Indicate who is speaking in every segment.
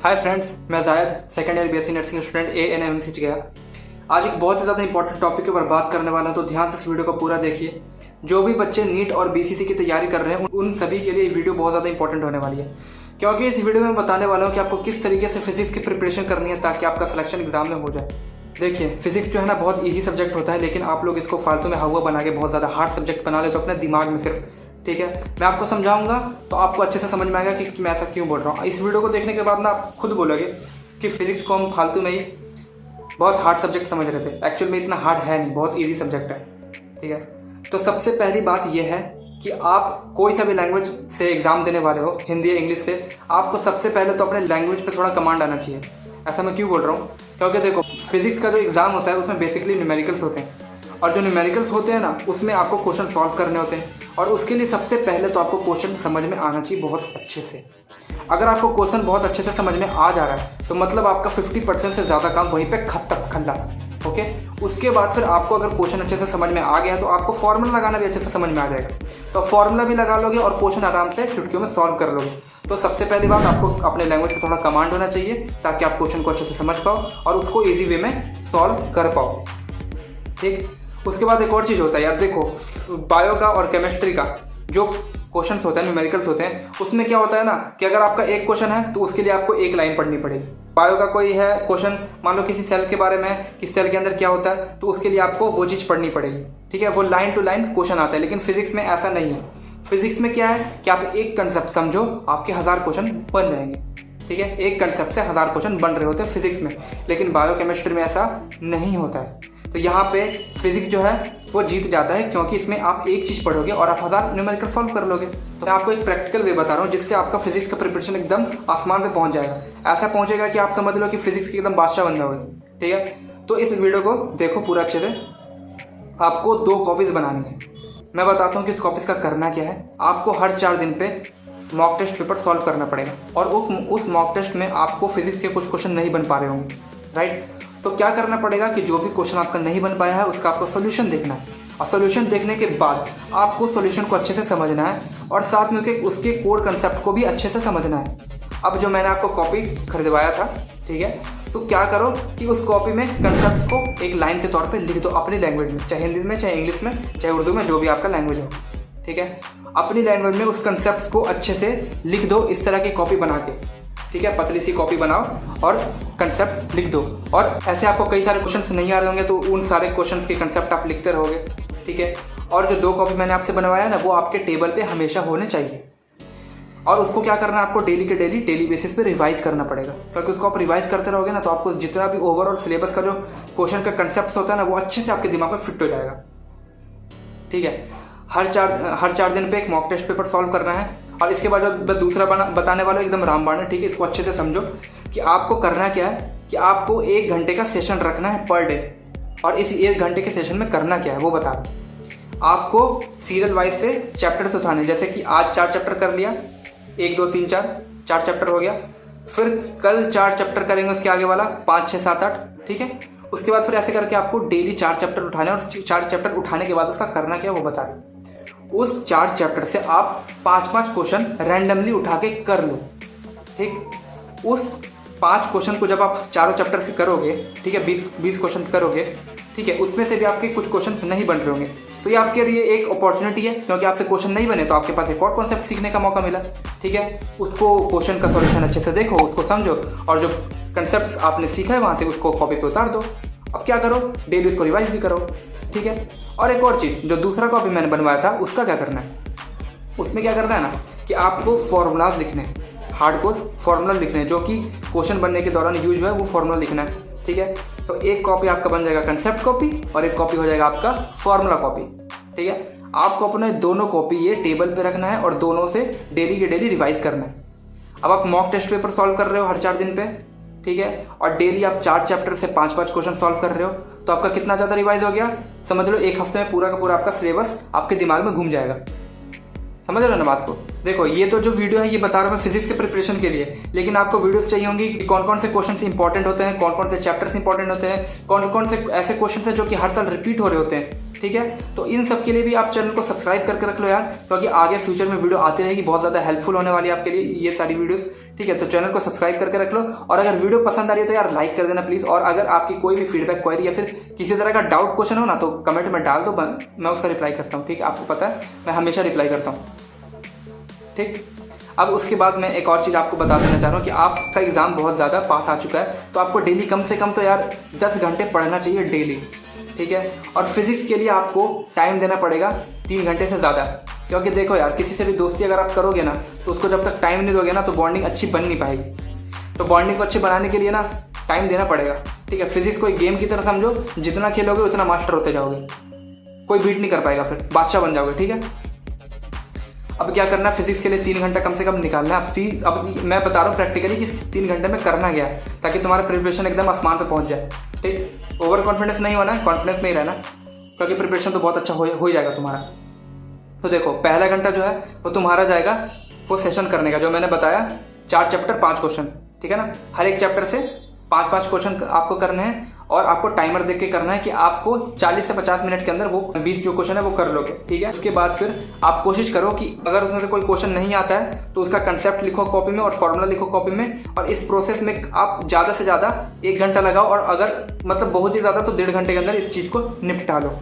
Speaker 1: Hi friends, मैं जायद second year BSc nursing student ANMC गया। आज एक बहुत ही ज़्यादा इंपॉर्टेंट टॉपिक के ऊपर बात करने वाला हूं, तो ध्यान से इस वीडियो को पूरा देखिए। जो भी बच्चे नीट और BCC की तैयारी कर रहे हैं उन सभी के लिए ये वीडियो बहुत ज़्यादा इंपॉर्टेंट होने वाली है, क्योंकि इस वीडियो में मैं बताने वाला हूँ कि आपको किस तरीके से फिजिक्स की प्रिपरेशन करनी है ताकि आपका सिलेक्शन एग्जाम में हो जाए। देखिए, फिजिक्स जो है ना बहुत ईजी सब्जेक्ट होता है, लेकिन आप लोग इसको फालतू में हवा बना के बहुत ज़्यादा हार्ड सब्जेक्ट बना ले तो अपने दिमाग में सिर्फ। ठीक है, मैं आपको समझाऊंगा तो आपको अच्छे से समझ में आएगा कि मैं ऐसा क्यों बोल रहा हूँ। इस वीडियो को देखने के बाद ना आप खुद बोलोगे कि फिजिक्स को हम फालतू में ही बहुत हार्ड सब्जेक्ट समझ रहे थे। एक्चुअल में इतना हार्ड है नहीं, बहुत इजी सब्जेक्ट है। ठीक है, तो सबसे पहली बात यह है कि आप कोई सा भी लैंग्वेज से एग्जाम देने वाले हो, हिंदी या इंग्लिश से, आपको सबसे पहले तो अपने लैंग्वेज पे थोड़ा कमांड आना चाहिए। ऐसा मैं क्यों बोल रहा हूँ, क्योंकि देखो फिजिक्स का जो एग्जाम होता है उसमें बेसिकली न्यूमेरिकल्स होते हैं, और जो न्यूमेरिकल्स होते हैं ना उसमें आपको क्वेश्चन सॉल्व करने होते हैं, और उसके लिए सबसे पहले तो आपको क्वेश्चन समझ में आना चाहिए बहुत अच्छे से। अगर आपको क्वेश्चन बहुत अच्छे से समझ में आ जा रहा है तो मतलब आपका 50% से ज़्यादा काम वहीं पे खल्लास। ओके, उसके बाद फिर आपको अगर क्वेश्चन अच्छे से समझ में आ गया तो आपको फॉर्मूला लगाना भी अच्छे से समझ में आ जाएगा, तो फॉर्मूला भी लगा लोगे और क्वेश्चन आराम से चुटकियों में सॉल्व कर लोगे। तो सबसे पहली बात, आपको अपने लैंग्वेज पे थोड़ा कमांड होना चाहिए ताकि आप क्वेश्चन को अच्छे से समझ पाओ और उसको ईजी वे में सॉल्व कर पाओ। ठीक, उसके बाद एक और चीज़ होता है यार, देखो बायो का और केमिस्ट्री का जो क्वेश्चन होते हैं, न्यूमेरिकल्स होते हैं, उसमें क्या होता है ना कि अगर आपका एक क्वेश्चन है तो उसके लिए आपको एक लाइन पढ़नी पड़ेगी। बायो का कोई है क्वेश्चन, मान लो किसी सेल के बारे में है कि सेल के अंदर क्या होता है, तो उसके लिए आपको वो चीज़ पढ़नी पड़ेगी। ठीक है, वो लाइन टू लाइन क्वेश्चन आता है, लेकिन फिजिक्स में ऐसा नहीं है। फिजिक्स में क्या है कि आप एक कंसेप्ट समझो, आपके 1000 क्वेश्चन बन जाएंगे। ठीक है, एक कंसेप्ट से 1000 क्वेश्चन बन रहे होते हैं फिजिक्स में, लेकिन बायो केमिस्ट्री में ऐसा नहीं होता है। तो यहाँ पे फिजिक्स जो है वो जीत जाता है, क्योंकि इसमें आप एक चीज़ पढ़ोगे और आप 1000 न्यूमेरिकल सॉल्व कर लोगे। तो मैं आपको एक प्रैक्टिकल वे बता रहा हूँ जिससे आपका फिजिक्स का प्रिपरेशन एकदम आसमान पे पहुँच जाएगा। ऐसा पहुँचेगा कि आप समझ लो कि फिजिक्स की एकदम बादशाह बन जाओगे। ठीक है, तो इस वीडियो को देखो पूरा अच्छे से। आपको 2 कॉपीज बनानी है। मैं बताता हूँ कि इस कॉपीज का करना क्या है। आपको हर 4 दिन पे मॉक टेस्ट पेपर सॉल्व करना पड़ेगा, और उस मॉक टेस्ट में आपको फिजिक्स के कुछ क्वेश्चन नहीं बन पा रहे होंगे, राइट। तो क्या करना पड़ेगा कि जो भी क्वेश्चन आपका नहीं बन पाया है उसका आपको सोल्यूशन देखना है, और सोल्यूशन देखने के बाद आपको सोल्यूशन को अच्छे से समझना है, और साथ में उसके कोड कंसेप्ट को भी अच्छे से समझना है। अब जो मैंने आपको कॉपी खरीदवाया था, ठीक है, तो क्या करो कि उस कॉपी में कंसेप्ट्स को एक लाइन के तौर पे लिख दो अपनी लैंग्वेज में, चाहे हिंदी में, चाहे इंग्लिश में, चाहे उर्दू में, जो भी आपका लैंग्वेज हो। ठीक है, अपनी लैंग्वेज में उस कंसेप्ट्स को अच्छे से लिख दो, इस तरह की कॉपी बना के। ठीक है, पतली सी कॉपी बनाओ और कंसेप्ट लिख दो। और ऐसे आपको कई सारे क्वेश्चंस नहीं आ रहे होंगे तो उन सारे क्वेश्चंस के कंसेप्ट आप लिखते रहोगे। ठीक है, और जो 2 कॉपी मैंने आपसे बनवाया ना, वो आपके टेबल पे हमेशा होने चाहिए, और उसको क्या करना है, आपको डेली बेसिस पे रिवाइज करना पड़ेगा, क्योंकि उसको आप रिवाइज करते रहोगे ना तो आपको जितना भी ओवरऑल सिलेबस का जो क्वेश्चन का कंसेप्ट होता है ना वो अच्छे से आपके दिमाग में फिट हो जाएगा। ठीक है, हर चार दिन पे एक मॉक टेस्ट पेपर सॉल्व करना है। और इसके बाद जो दूसरा बताने वाला एकदम रामबाण है। ठीक है, इसको अच्छे से समझो कि आपको करना क्या है कि आपको 1 घंटे का सेशन रखना है पर डे, और इस 1 घंटे के सेशन में करना क्या है वो बता दो। आपको सीरियल वाइज से चैप्टर्स उठाने, जैसे कि आज 4 चैप्टर कर लिया, 1 2 3 4 चैप्टर हो गया, फिर कल 4 चैप्टर करेंगे, उसके आगे वाला 5 6 7 8। ठीक है, उसके बाद फिर ऐसे करके आपको डेली 4 चैप्टर उठाने, और 4 चैप्टर उठाने के बाद उसका करना क्या वो बता दो। उस 4 चैप्टर से आप 5-5 क्वेश्चन रैंडमली उठा के कर लो। ठीक, उस 5 क्वेश्चन को जब आप चारों चैप्टर से करोगे, ठीक है, 20 क्वेश्चन करोगे, ठीक है, उसमें से भी आपके कुछ क्वेश्चन नहीं बन रहे होंगे, तो ये आपके लिए एक अपॉर्चुनिटी है, क्योंकि आपसे क्वेश्चन नहीं बने तो आपके पास एक और कॉन्सेप्ट सीखने का मौका मिला। ठीक है, उसको क्वेश्चन का सॉल्यूशन अच्छे से देखो, उसको समझो, और जो कंसेप्ट आपने सीखा है वहाँ से उसको कॉपी पे उतार दो। अब क्या करो, डेली उसको रिवाइज भी करो। ठीक है, और एक और चीज़, जो दूसरा कॉपी मैंने बनवाया था उसका क्या करना है, उसमें क्या करना है ना कि आपको फॉर्मूलाज लिखने हैं, हार्डकोर फॉर्मूला लिखने हैं, जो कि क्वेश्चन बनने के दौरान यूज हुआ है, वो फॉर्मूला लिखना है। ठीक है, तो एक कॉपी आपका बन जाएगा कंसेप्ट कॉपी, और एक कॉपी हो जाएगा आपका फॉर्मूला कॉपी। ठीक है, आपको अपने दोनों कॉपी ये टेबल पे रखना है और दोनों से डेली के डेली रिवाइज करना है। अब आप मॉक टेस्ट पेपर सॉल्व कर रहे हो हर 4 दिन पे, ठीक है, और डेली आप 4 चैप्टर से 5-5 क्वेश्चन सॉल्व कर रहे हो, तो आपका कितना ज़्यादा रिवाइज हो गया, समझ लो 1 हफ्ते में पूरा का पूरा आपका सिलेबस आपके दिमाग में घूम जाएगा। समझ रहे हो ना बात को। देखो, ये तो जो वीडियो है ये बता रहा हूँ मैं फिजिक्स के प्रिपरेशन के लिए, लेकिन आपको वीडियोस चाहिए होंगी कि कौन कौन से क्वेश्चन इंपॉर्टेंट होते हैं, कौन कौन से चैप्टर्स इंपॉर्टेंट होते हैं, कौन कौन से ऐसे क्वेश्चन है जो कि हर साल रिपीट हो रहे होते हैं। ठीक है, तो इन सब के लिए भी आप चैनल को सब्सक्राइब करके रख लो यार, क्योंकि आगे फ्यूचर में वीडियो आती रहेगी, बहुत ज़्यादा हेल्पफुल होने वाली है आपके लिए ये सारी वीडियोस। ठीक है, तो चैनल को सब्सक्राइब करके रख लो और अगर वीडियो पसंद आ रही है तो यार लाइक कर देना प्लीज। और अगर आपकी कोई भी फीडबैक, क्वेरी या फिर किसी तरह का डाउट क्वेश्चन हो ना तो कमेंट में डाल दो, मैं उसका रिप्लाई करता हूँ। ठीक है, आपको पता है मैं हमेशा रिप्लाई करता हूँ। ठीक, अब उसके बाद मैं एक और चीज़ आपको बता देना चाह रहा हूँ कि आपका एग्जाम बहुत ज़्यादा पास आ चुका है, तो आपको डेली कम से कम तो यार 10 घंटे पढ़ना चाहिए डेली। ठीक है, और फिजिक्स के लिए आपको टाइम देना पड़ेगा 3 घंटे से ज़्यादा, क्योंकि देखो यार किसी से भी दोस्ती अगर आप करोगे ना तो उसको जब तक टाइम नहीं दोगे ना तो बॉन्डिंग अच्छी बन नहीं पाएगी। तो बॉन्डिंग को अच्छी बनाने के लिए ना टाइम देना पड़ेगा। ठीक है, फिजिक्स को एक गेम की तरह समझो, जितना खेलोगे उतना मास्टर होते जाओगे, कोई बीट नहीं कर पाएगा, फिर बादशाह बन जाओगे। ठीक है, अब क्या करना है, फिजिक्स के लिए 3 घंटा कम से कम निकालना है। अब मैं बता रहा हूँ प्रैक्टिकली कि 3 घंटे में करना क्या है, ताकि तुम्हारा प्रिपरेशन एकदम आसमान पे पहुंच जाए। ठीक, ओवर कॉन्फिडेंस नहीं होना है, कॉन्फिडेंस में ही रहना, क्योंकि प्रिपरेशन तो बहुत अच्छा हो ही जाएगा तुम्हारा। तो देखो पहला घंटा जो है वो तुम्हारा जाएगा वो सेशन करने का, जो मैंने बताया 4 चैप्टर 5 क्वेश्चन। ठीक है ना, हर एक चैप्टर से 5-5 क्वेश्चन आपको करने हैं और आपको टाइमर देख के करना है कि आपको 40 से 50 मिनट के अंदर वो 20 जो क्वेश्चन है वो कर लोगे। ठीक है, उसके बाद फिर आप कोशिश करो कि अगर उसमें से कोई क्वेश्चन नहीं आता है तो उसका कंसेप्ट लिखो कॉपी में और फॉर्मूला लिखो कॉपी में, और इस प्रोसेस में आप ज़्यादा से ज़्यादा 1 घंटा लगाओ, और अगर मतलब बहुत ही ज़्यादा तो 1.5 घंटे के अंदर इस चीज़ को निपटा लो।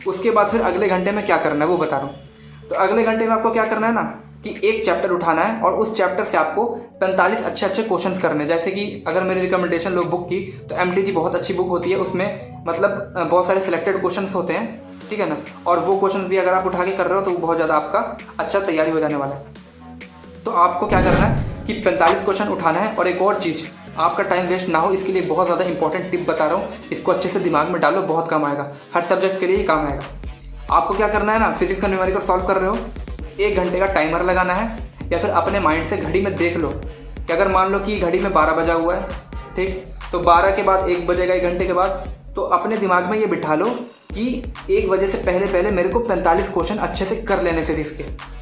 Speaker 1: उसके बाद फिर अगले घंटे में क्या करना है वो बता रहा हूँ। तो अगले घंटे में आपको क्या करना है ना कि एक चैप्टर उठाना है और उस चैप्टर से आपको 45 अच्छे क्वेश्चंस करने हैं। जैसे कि अगर मेरी रिकमेंडेशन लो बुक की तो MTG बहुत अच्छी बुक होती है, उसमें मतलब बहुत सारे सिलेक्टेड क्वेश्चंस होते हैं। ठीक है ना, और वो क्वेश्चंस भी अगर आप उठा के कर रहे हो तो वो बहुत ज़्यादा आपका अच्छा तैयारी हो जाने वाला है। तो आपको क्या करना है कि 45 क्वेश्चन उठाना है। और एक और चीज़, आपका टाइम वेस्ट ना हो इसके लिए बहुत ज़्यादा इंपॉर्टेंट टिप बता रहा हूँ, इसको अच्छे से दिमाग में डालो, बहुत काम आएगा, हर सब्जेक्ट के लिए ही काम आएगा। आपको क्या करना है ना, फिजिक्स का न्यूमेरिकल सॉल्व कर रहे हो, 1 घंटे का टाइमर लगाना है, या फिर अपने माइंड से घड़ी में देख लो कि अगर मान लो कि घड़ी में 12 बजा हुआ है, ठीक, तो 12 के बाद 1 बजेगा, 1 घंटे के बाद, तो अपने दिमाग में ये बिठा लो कि 1 बजे से पहले मेरे को 45 क्वेश्चन अच्छे से कर लेने फिजिक्स के।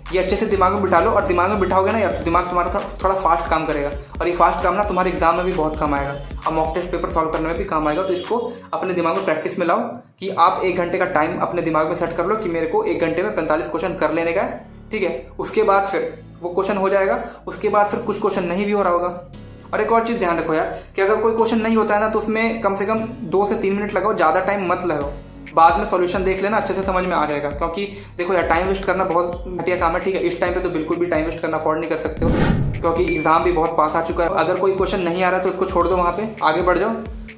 Speaker 1: ये अच्छे से दिमाग में बिठा लो, और दिमाग में बिठाओगे ना यार तो दिमाग तुम्हारा थोड़ा फास्ट काम करेगा, और ये फास्ट काम ना तुम्हारे एग्जाम में भी बहुत काम आएगा और मॉक टेस्ट पेपर सॉल्व करने में भी काम आएगा। तो इसको अपने दिमाग में प्रैक्टिस में लाओ कि आप 1 घंटे का टाइम अपने दिमाग में सेट कर लो कि मेरे को 1 घंटे में 45 क्वेश्चन कर लेने का है। ठीक है, उसके बाद फिर वो क्वेश्चन हो जाएगा, उसके बाद फिर कुछ क्वेश्चन नहीं भी हो रहा होगा। और एक और चीज़ ध्यान रखो यार कि अगर कोई क्वेश्चन नहीं होता है ना तो उसमें कम से कम 2 से 3 मिनट लगाओ, ज़्यादा टाइम मत लगाओ, बाद में सॉल्यूशन देख लेना, अच्छे से समझ में आ जाएगा। क्योंकि देखो यार टाइम वेस्ट करना बहुत घटिया काम है। ठीक है, इस टाइम पे तो बिल्कुल भी टाइम वेस्ट करना अफोर्ड नहीं कर सकते हो, क्योंकि एग्जाम भी बहुत पास आ चुका है। अगर कोई क्वेश्चन नहीं आ रहा है तो उसको छोड़ दो, वहाँ पे आगे बढ़ जाओ,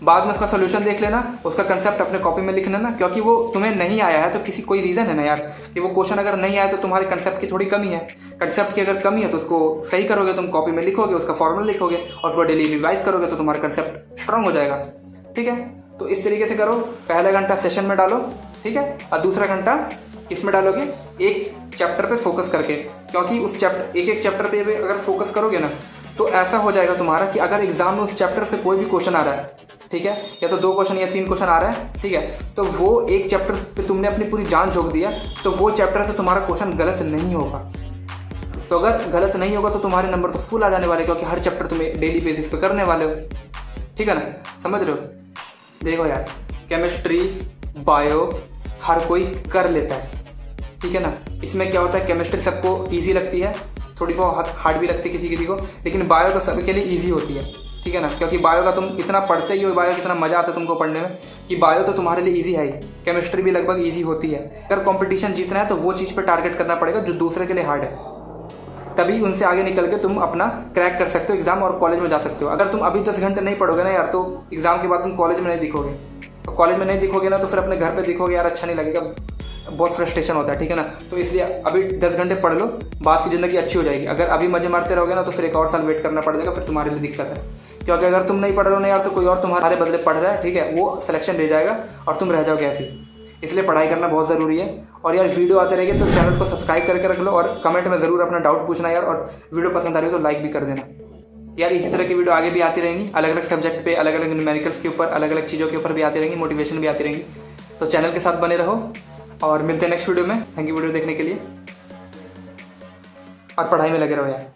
Speaker 1: बाद में उसका सोल्यूशन देख लेना, उसका कंसेप्ट अपने कॉपी में लिख लेना, क्योंकि वो तुम्हें नहीं आया है तो कोई रीज़न है ना यार कि वो क्वेश्चन अगर नहीं आया तो तुम्हारे कंसेप्ट की थोड़ी कमी है। कंसेप्ट की अगर कमी है तो उसको सही करोगे, तुम कॉपी में लिखोगे, उसका फॉर्मूला लिखोगे और उसको डेली रिवाइज करोगे तो तुम्हारा कंसेप्ट स्ट्रांग हो जाएगा। ठीक है, तो इस तरीके से करो, पहला घंटा सेशन में डालो, ठीक है, और दूसरा घंटा किसमें डालोगे, एक चैप्टर पे फोकस करके, क्योंकि उस चैप्टर एक चैप्टर पे अगर फोकस करोगे ना तो ऐसा हो जाएगा तुम्हारा कि अगर एग्जाम में उस चैप्टर से कोई भी क्वेश्चन आ रहा है, ठीक है, या तो 2 क्वेश्चन या 3 क्वेश्चन आ रहा है, ठीक है, तो वो एक चैप्टर पे तुमने अपनी पूरी जान झोंक दिया तो वो चैप्टर से तुम्हारा क्वेश्चन गलत नहीं होगा। तो अगर गलत नहीं होगा तो तुम्हारे नंबर तो फुल आ जाने वाले, क्योंकि हर चैप्टर तुम्हें डेली बेसिस पे करने वाले हो। ठीक है ना, समझ रहे हो। देखो यार केमिस्ट्री, बायो हर कोई कर लेता है, ठीक है ना। इसमें क्या होता है, केमिस्ट्री सबको इजी लगती है, थोड़ी बहुत हार्ड भी लगती है किसी को, लेकिन बायो तो सबके लिए इजी होती है। ठीक है ना, क्योंकि बायो का तुम इतना पढ़ते ही हो, बायो कितना मजा आता है तुमको पढ़ने में कि बायो तो तुम्हारे लिए इजी है ही। केमिस्ट्री भी लगभग इजी होती है। अगर कंपटीशन जीतना है तो वो चीज़ पे टारगेट करना पड़ेगा जो दूसरे के लिए हार्ड है, तभी उनसे आगे निकल के तुम अपना क्रैक कर सकते हो एग्जाम और कॉलेज में जा सकते हो। अगर तुम अभी 10 घंटे नहीं पढ़ोगे ना यार तो एग्जाम के बाद तुम कॉलेज में नहीं दिखोगे, तो कॉलेज में नहीं दिखोगे ना तो फिर अपने घर पे दिखोगे यार, अच्छा नहीं लगेगा, बहुत फ्रस्ट्रेशन होता है। ठीक है ना, तो इसलिए अभी 10 घंटे पढ़ लो, बाद की ज़िंदगी अच्छी हो जाएगी। अगर अभी मजे मारते रहोगे ना तो फिर 1 और साल वेट करना पड़ जाएगा, फिर तुम्हारे लिए दिक्कत है। क्योंकि अगर तुम नहीं पढ़ रहे हो ना यार तो कोई और तुम्हारे बदले पढ़ रहा है, ठीक है, वो सिलेक्शन ले जाएगा और तुम रह जाओगे ऐसे। इसलिए पढ़ाई करना बहुत ज़रूरी है। और यार वीडियो आते रहेंगे तो चैनल को सब्सक्राइब करके रख लो, और कमेंट में ज़रूर अपना डाउट पूछना यार, और वीडियो पसंद आ रही हो तो लाइक भी कर देना यार। इसी तरह की वीडियो आगे भी आती रहेंगी, अलग अलग सब्जेक्ट पे, अलग अलग न्यूमेरिकल्स के ऊपर, अलग अलग चीज़ों के ऊपर भी आती रहेंगी, मोटिवेशन भी आती रहेंगी। तो चैनल के साथ बने रहो और मिलते हैं नेक्स्ट वीडियो में। थैंक यू वीडियो देखने के लिए, और पढ़ाई में लगे रहो यार।